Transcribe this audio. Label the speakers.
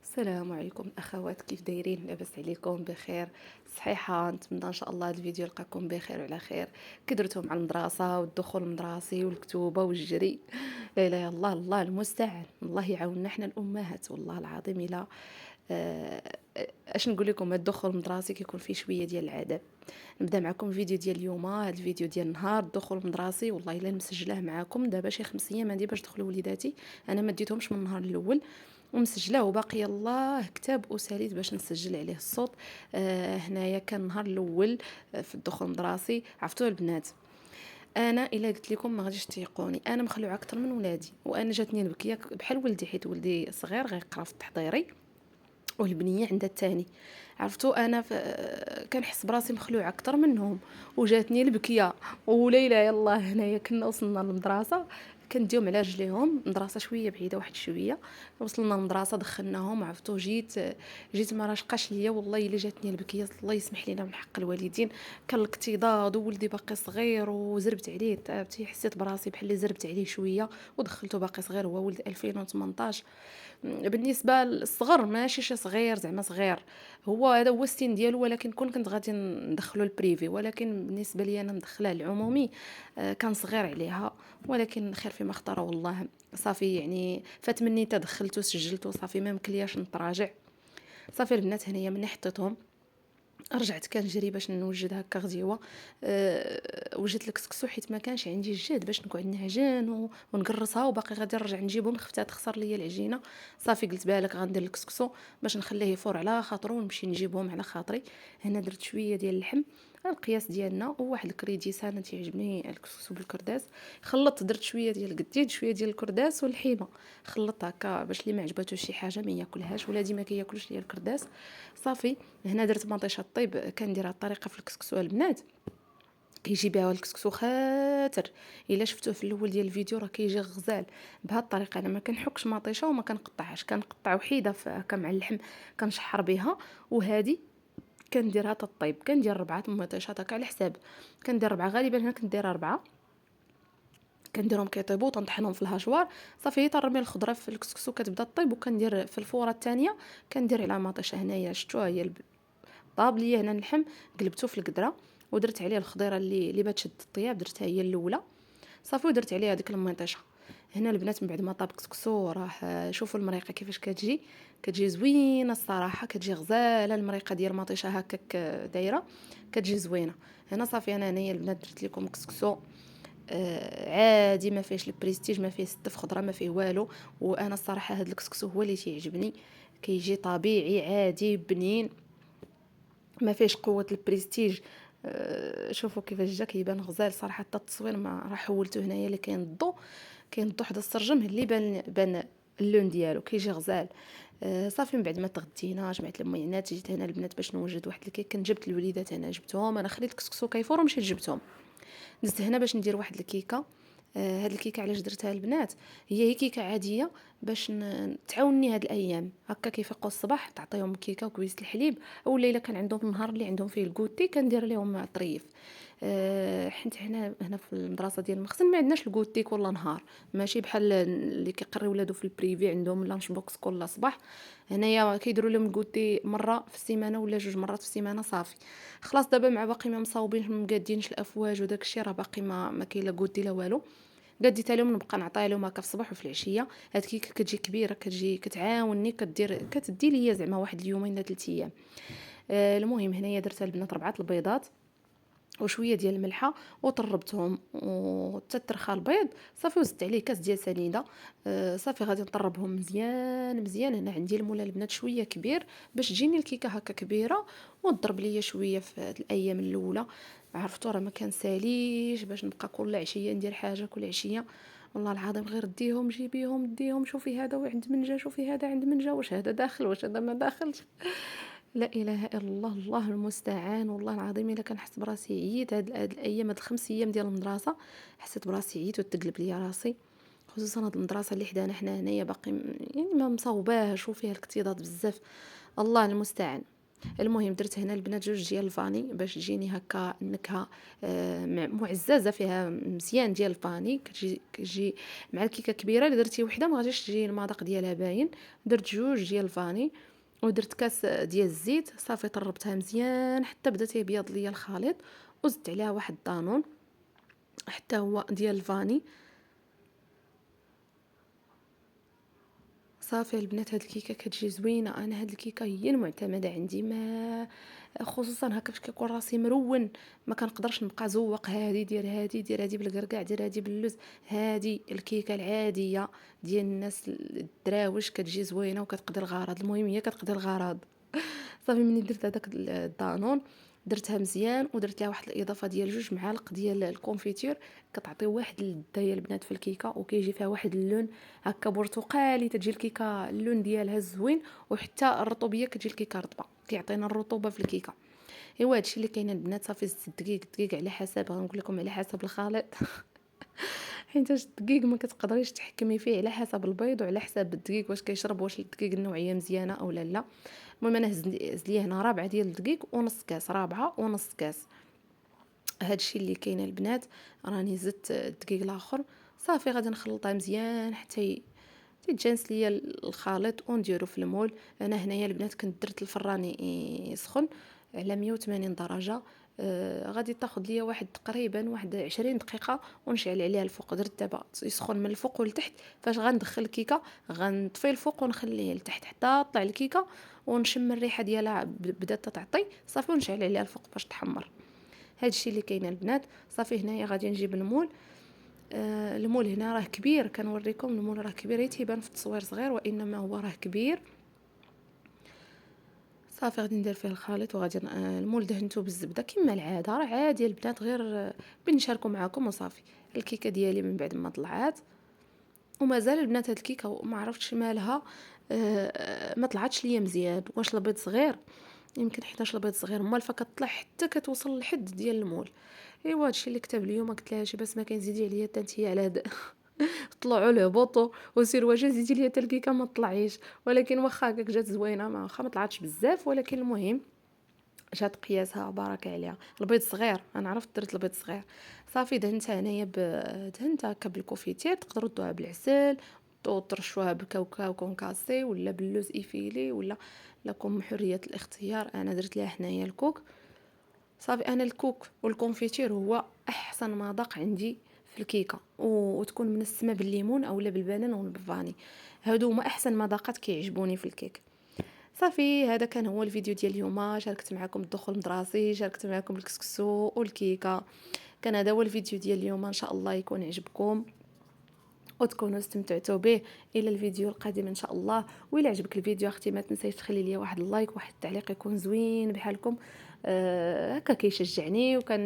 Speaker 1: السلام عليكم اخوات، كيف دايرين؟ لاباس عليكم؟ بخير؟ صحيحه؟ نتمنى ان شاء الله هذا الفيديو يلقاكم بخير وعلى خير. كي درتو مع المدرسه والدخول المدرسي والكتوبه والجري؟ لا اله الا الله، الله المستعان. الله يعاوننا حنا الامهات والله العظيم. الا آه، اش نقول لكم، هاد الدخول المدرسي كيكون فيه شويه ديال العذاب. نبدا معكم فيديو ديال اليوم، هذا الفيديو ديال نهار الدخول المدرسي. والله الا مسجلاه معكم دابا شي 5 ايام هادي باش دخلوا وليداتي. انا ما ديتهمش من النهار الاول ومسجلاه، وباقي الله كتاب اساليت باش نسجل عليه الصوت. هنايا كان النهار الاول في الدخول المدرسي. عرفتوا البنات، انا الا قلت لكم ما غاديش تيقوني، انا مخلوعه اكثر من ولادي، وانا جاتني البكيه بحال ولدي، حيت ولدي صغير غيقرا في التحضيري والبنيه عندها الثاني. عرفتوا انا كنحس براسي مخلوعه اكثر منهم، وجاتني البكيه. وليلى يلا هنايا كنا وصلنا للمدرسه، كنديهم على رجليهم، مدرسه شويه بعيده واحد شويه. وصلنا للمدرسه دخلناهم. عرفتوا جيت ما راشقاش ليا والله الا جاتني البكيه. الله يسمح لنا من حق الوالدين. كان الاكتظاظ وولدي باقي صغير وزربت عليه، تعبتي، حسيت براسي بحال اللي زربت عليه شويه. ودخلته باقي صغير، هو ولد 2018. بالنسبه للصغر ماشي شي صغير زعما صغير، هذا هو السن ديالو، ولكن كنت غادي ندخلو البريفي، ولكن بالنسبه لي انا مدخله العمومي. كان صغير عليها، ولكن خير فيما اختار والله. صافي يعني فات مني تدخلت وسجلت وصافي، ما مكلياش نتراجع. صافي البنات هنايا من حطيتهم رجعت كنجري باش نوجد هكا غديوه. وجدت الكسكسو حيت ما كانش عندي الجهد باش نقعد نعجن ونقرصها، وباقي غادي نرجع نجيبهم، خفتها تخسر ليا العجينه. صافي قلت بالك غندير الكسكسو باش نخليه يفور على خاطرو ونمشي نجيبهم على خاطري. هنا درت شويه ديال اللحم القياس ديالنا، وواحد الكريديس انا تيعجبني الكسكسو بالكرداس. خلطت، درت شويه ديال القديد، شويه ديال الكرداس والحيمه. خلطت هكا باش اللي ما عجباتوش شي حاجه ما ياكلهاش، ولادي ما كياكلوش ليا الكرداس. صافي هنا درت مطيشه الطيب، كنديرها الطريقه في الكسكسو البنات. كيجي بها الكسكسو خاتر. الا شفتوه في الاول ديال الفيديو راه كيجي غزال. بهذه الطريقه انا ما كنحكش مطيشه وما كنقطعهاش، كنقطع وحيده هكا مع اللحم، كنشحر بها. وهذه كنديرها الطيب، كندير 4 مطيشات هكا على حساب. كندير 4 غالبا، هنا كندير 4. كنديرهم كيطيبوا تنطحنهم في الهاشوار. صافي هي ترمي الخضره في الكسكسو كتبدا طيب، وكندير في الفوره الثانيه كندير على مطيشه. هنايا شفتوها هي طاب ليا هنا اللحم، قلبته في القدره ودرت عليه الخضيره اللي بات شد الطياب، درتها هي الاولى. صافي ودرت عليها ديك المطيشه. هنا البنات من بعد ما طاب كسكسو راه شوفوا المريقه كيفاش كتجي زوينه الصراحه، كتجي غزاله المريقه ديال المطيشه هكاك دايره، كتجي زوينه. هنا صافي انا هنايا البنات درت لكم كسكسو عادي، ما فيهش البريستيج، ما فيه ستف خضره، ما فيه والو. وانا الصراحه هذا الكسكسو هو اللي تيعجبني، كيجي طبيعي عادي بنين، ما فيش قوه البريستيج. شوفوا كيفاش جا كيبان غزال صراحه. حتى التصوير ما راه حولته هنايا اللي كاين الضو، كاين الضو حدا السرجم اللي بان اللون ديالو كيجي غزال. صافي من بعد ما تغدينا جمعت المعينات، جيت هنا البنات باش نوجد واحد الكيك. كنت جبت الوليدات، انا جبتهم، انا خليت الكسكسو كيفور ومشيت جبتهم. دزت هنا باش ندير واحد الكيكه. هاد الكيكه علاش درتها البنات، هي كيكه عاديه باش تعاوني هاد الايام هكا كيفيقوا الصباح تعطيهم كيكه وكويس الحليب. اولا الا كان عندهم النهار اللي عندهم فيه الكوتي كندير لهم طريف. حيت هنا في المدرسه ديال المخزن ما عندناش الكوتي كل نهار، ماشي بحال اللي كيقري ولادو في البريفي عندهم لانش بوكس كل صباح. هنايا كيديروا لهم الكوتي مره في السيمانه ولا 2 مرات في السيمانه صافي. خلاص دابا مع باقي ما مصاوبينش ما مقادينش الافواج وداك الشيء، راه باقي ما كاين لا كوتي لا والو. قديت لهم نبقى نعطيها لهم هكا في الصباح وفي العشيه. هاد كيكه كتجي كبيره، كتجي كتعاوني، كتدي ليا زعما واحد اليومين لا 3 ايام. المهم هنايا درت البنات 4 البيضات وشويه ديال الملحه وطربتهم وتترخى البيض. صافي وزدت عليه كاس ديال سنيده. صافي غادي نطربهم مزيان مزيان. هنا عندي المولا البنات شويه كبير باش تجيني الكيكه هكا كبيره، وتضرب ليا شويه في هاد الايام الاولى. عرفتوا راه ما كنساليش باش نبقى كل عشيه ندير حاجه كل عشيه. والله العظيم غير ديهم جيبيهم ديهم، شوفي هذا عند من جا، شوفي هذا عند من جا، واش هذا داخل واش هذا ما داخلش. لا اله الا الله، الله المستعان. والله العظيم الا كنحس براسي عييت هاد الايام، هاد ال5 ايام ديال المدرسه حسيت براسي عييت وتقلب ليا راسي. خصوصا هاد المدرسه اللي حدانا حنا هنايا باقي يعني ما مصوباهش وفيها الاكتظاظ بزاف. الله المستعان. المهم درت هنا البنات جوج ديال الفاني باش تجيني هكا النكهه معززه فيها مزيان ديال الفاني، كتجي مع الكيكه كبيره. الا درتي وحده ما غاديش تجي المذاق ديالها باين. درت جوج ديال الفاني ودرت كاس ديال الزيت، صافي طربتها مزيان حتى بدا تيبيض ليا الخليط، وزدت عليها واحد الدانون حتى هو ديال الفاني. صافي البنات هاد الكيكه كتجي زوينه. انا هاد الكيكه هي المعتمده عندي، ما خصوصا هكا باش كيكون راسي مرون ما كنقدرش نبقى زوق هادي دير هادي دير هادي بالكركاع دير هادي باللوز. هادي الكيكه العاديه ديال الناس الدراوش كتجي زوينه وكتقضي الغرض. المهم هي كتقضي الغرض. صافي مني درت هذاك الدانون درتها مزيان ودرت لها واحد الاضافه ديال 2 معالق ديال الكونفيتير، كتعطي واحد اللذه يا البنات في الكيكه، وكيجي فيها واحد اللون هكا برتقالي، تجي الكيكه اللون ديالها زوين، وحتى الرطوبيه كتجي الكيكه رطبه، كيعطينا الرطوبه في الكيكه. ايوا هادشي اللي كاين البنات. صافي زدت الدقيق على حسب، غنقول لكم على حسب الخليط. حيت الدقيق ما كتقدريش تحكمي فيه على حسب البيض وعلى حسب الدقيق واش كيشرب، واش الدقيق النوعيه مزيانه او لا. المهم انا هز لي هنا 4 ديال الدقيق ونص كاس، 4 ونص كاس. هادشي اللي كاين البنات. راني زدت الدقيق الاخر. صافي غادي نخلطها مزيان حتى تيتجانس ليا الخليط ونديرو في المول. انا هنايا البنات كنت درت الفران يسخن على 180 درجه. غادي تاخذ ليا واحد تقريبا واحد 20 دقيقه ونشعل عليها الفوق. درت دابا يسخن من الفوق والتحت. فاش غندخل الكيكه غنطفي الفوق ونخليه لتحت حتى طلع الكيكه ونشم الريحه ديالها بدات تعطي. صافي ونشعل عليها الفوق باش تحمر. هادشي اللي كاين البنات. صافي هنايا غادي نجيب المول. المول هنا راه كبير، كنوريكم المول راه كبير، تيبان في التصوير صغير وانما هو راه كبير. صافي غادي ندير فيه الخليط وغادي المول دهنته بالزبده كما العاده، راه عادي البنات، غير بنشاركوا معكم وصافي. الكيكه ديالي من بعد ما طلعات ومازال البنات هاد الكيكه ما عرفتش مالها، ما طلعتش ليا مزيان. واش البيض صغير؟ يمكن حيتاش البيض صغير مالفه كطلع حتى كتوصل لحد ديال المول. ايوا هادشي اللي كتب اليوم قلت لها شي بس ما كان زيدي عليا حتى نتيا على هاد طلعوا له بوطو وسير واجا زيدي ليا حتى الكيكه ما طلعيش. ولكن واخا هكاك جات زوينه، ما واخا ما طلعتش بزاف، ولكن المهم جات قياسها بارك عليها. البيض صغير، انا عرفت درت البيض صغير. صافي دهنتها هنايا دهنتها هكا بالكوفيتير، تقدروا دوها بالعسل وترشوها بكاوكاو كونكاسي ولا باللوز ايفيلي ولا لكم حريه الاختيار. انا درت لها هنايا الكوك. صافي انا الكوك والكونفيتير هو احسن مذاق عندي في الكيكه، وتكون منسمه بالليمون اولا بالبنان او بالفاني. هادو هما احسن مذاقات كيعجبوني في الكيك. صافي هذا كان هو الفيديو ديال اليوم. شاركت معكم الدخول المدرسي، شاركت معكم الكسكسو والكيكه. كان هذا هو الفيديو ديال اليوم، ان شاء الله يكون عجبكم وتكونوا استمتعتوا به. الى الفيديو القادم ان شاء الله. وإلا عجبك الفيديو اختي ما تنسيش تخلي لي واحد اللايك، واحد التعليق يكون زوين بحالكم، هكا كيشجعني وكان